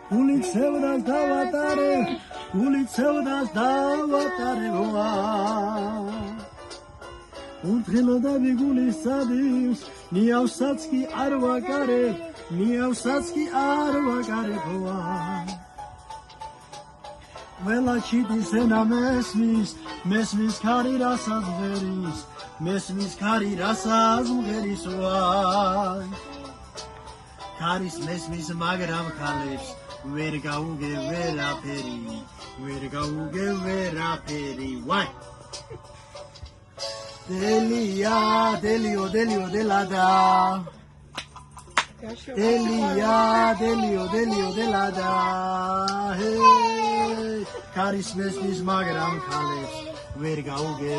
გული ცევდას დავატარე გული ცევდას დავატარე ვა უთხრილოდები გულის სადივს ნიავსაც კი არ ვაკარებ ნიავსაც კი არ ვაკარებ ვა ყველა ჩიტის ენა მესმის ქარი რასაც ღერის მესმის ქარი რასაც ღერის ვაი ქარის მესმის მაგრამ ხალებს ვერ გაუგე ვერაფერი ვაი დელია დელიო დელადა დელიო დელადა ქარის მესმის მაგრამ ხალებს ვერ გაუგე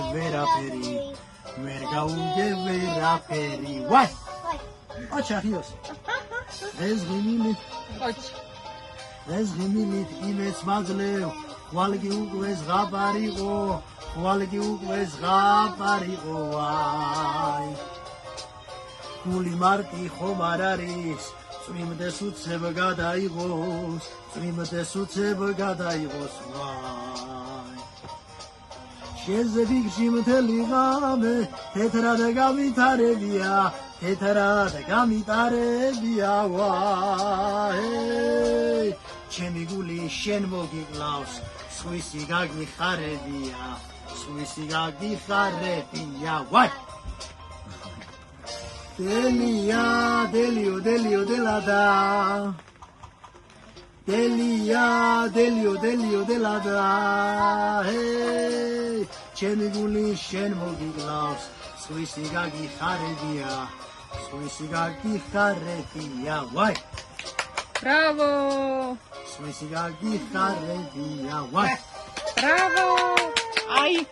ვერაფერი ვაი ოჩახიოს ეს გიმილით იმეც მაძლევ ხვალგი უკვე ზღაპარიყო ვაი გული მარტი ხომ არ არის წვიმდეს უცებ გადაიღოს ვაი შეზებიგში მთელი ღამე თეთრად გამიტარებია ვაი ჩემი გული შენ მოგიკლავს სხვისი გაგიხარებია ვაი დელიო დელადა დელიო დელადა ჩემი გული შენ მოგიკლავს სხვისი გაგიხარებია ვაი Bravo! სხვისი გაგიხარებია ვაი Bravo! Ai!